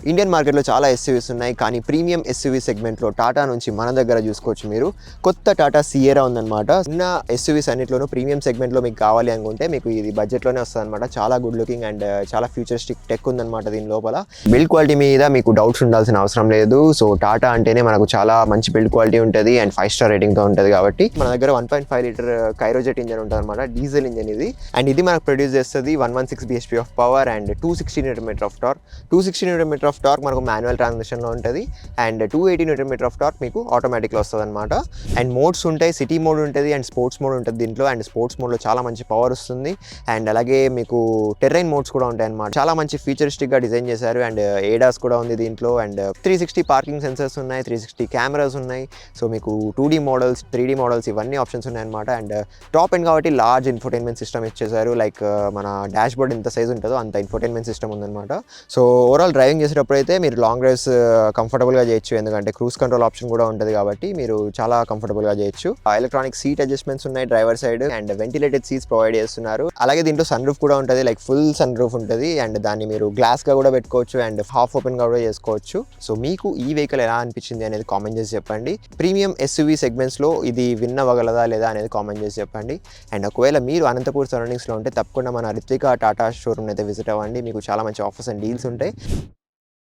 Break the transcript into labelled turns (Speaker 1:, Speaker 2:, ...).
Speaker 1: Indian మార్కెట్లో చాలా SUVs ఉన్నాయి, కానీ ప్రీమియం ఎస్యూవీ సెగ్మెంట్లో టాటా నుంచి మన దగ్గర చూసుకోవచ్చు మీరు. కొత్త టాటా సియరా ఉందన్నమాట. ఉన్న ఎస్యూవీస్ అన్నింటిలోనూ ప్రీమియం సెగ్మెంట్లో మీకు కావాలి అనుకుంటే మీకు ఇది బడ్జెట్లోనే వస్తుంది అనమాట. చాలా గుడ్ లుకింగ్ అండ్ చాలా ఫ్యూచరిస్టిక్ టెక్ ఉందన్నమాట దీని లోపల. బిల్డ్ క్వాలిటీ మీద మీకు డౌట్స్ ఉండాల్సిన అవసరం లేదు. సో టాటా అంటేనే మనకు చాలా మంచి బిల్డ్ క్వాలిటీ ఉంటుంది అండ్ 5 స్టార్ రేటింగ్తో ఉంటుంది. కాబట్టి మన దగ్గర 1.5 లీటర్ కైరోజెట్ ఇంజన్ ఉంటుంది అనమాట, డీజిల్ ఇంజన్ ఇది. అండ్ ఇది మనకు ప్రొడ్యూస్ చేస్తుంది 116 bhp of power and 260 Nm of torque. 260 Nm of torque మనకు మాన్యువల్ ట్రాన్స్మిషన్లో ఉంటుంది అండ్ 280 Nm ఆఫ్ టార్క్ మీకు ఆటోమేటిక్లో వస్తుంది అనమాట. అండ్ మోడ్స్ ఉంటాయి, సిటీ మోడ్ ఉంటుంది అండ్ స్పోర్ట్స్ మోడ్ ఉంటుంది దీంట్లో. అండ్ స్పోర్ట్స్ మోడ్లో చాలా మంచి పవర్ వస్తుంది అండ్ అలాగే మీకు టెర్రైన్ మోడ్స్ కూడా ఉంటాయి అనమాట. చాలా మంచి ఫ్యూచరిస్టిక్గా డిజైన్ చేశారు అండ్ ఏడాస్ కూడా ఉంది దీంట్లో. అండ్ 360 పార్కింగ్ సెన్సర్స్ ఉన్నాయి, 360 కెమెరాస్ ఉన్నాయి. సో మీకు 2D మోడల్స్, 3D మోడల్స్ ఇవన్నీ ఆప్షన్స్ ఉన్నాయి అనమాట. అండ్ టాప్ ఎండ్ కాబట్టి లార్జ్ ఇన్ఫోటైన్మెంట్ సిస్టమ్ ఇచ్చేసారు. లైక్ మన డాష్ బోర్డ్ ఎంత సైజ్ ఉంటుందో అంత ఇన్ఫోటైన్మెంట్ సిస్టమ్ ఉందన్నమాట. సో ఓవరాల్ డ్రైవింగ్ చేసేటప్పుడు అయితే మీరు లాంగ్ డ్రైవ్స్ కంఫర్టబుల్గా చేయొచ్చు, ఎందుకంటే క్రూజ్ కంట్రోల్ ఆప్షన్ కూడా ఉంటుంది కాబట్టి మీరు చాలా కంఫర్టబుల్గా చేయొచ్చు. ఎలక్ట్రానిక్ సీట్ అడ్జస్ట్మెంట్స్ ఉన్నాయి driver side and ventilated seats provide చేస్తున్నారు. అలాగే దీంట్లో సన్ రూఫ్ కూడా ఉంటుంది, లైక్ ఫుల్ సన్ రూఫ్ ఉంటుంది అండ్ దాన్ని మీరు గ్లాస్గా కూడా పెట్టుకోవచ్చు అండ్ హాఫ్ ఓపెన్గా కూడా చేసుకోవచ్చు. సో మీకు ఈ వెహికల్ ఎలా అనిపించింది అనేది కామెంట్ చేసి చెప్పండి. ప్రీమియం ఎస్యూవీ సెగ్మెంట్స్లో ఇది విన్ అవ్వగలదా లేదా అనేది కామెంట్ చేసి చెప్పండి. అండ్ ఒకవేళ మీరు అనంతపూర్ సరౌండింగ్స్లో ఉంటే తప్పకుండా మన రిత్విక టాటా షోరూమ్ అయితే విజిట్ అవ్వండి. మీకు చాలా మంచి ఆఫర్స్ అండ్ డీల్స్ ఉంటాయి.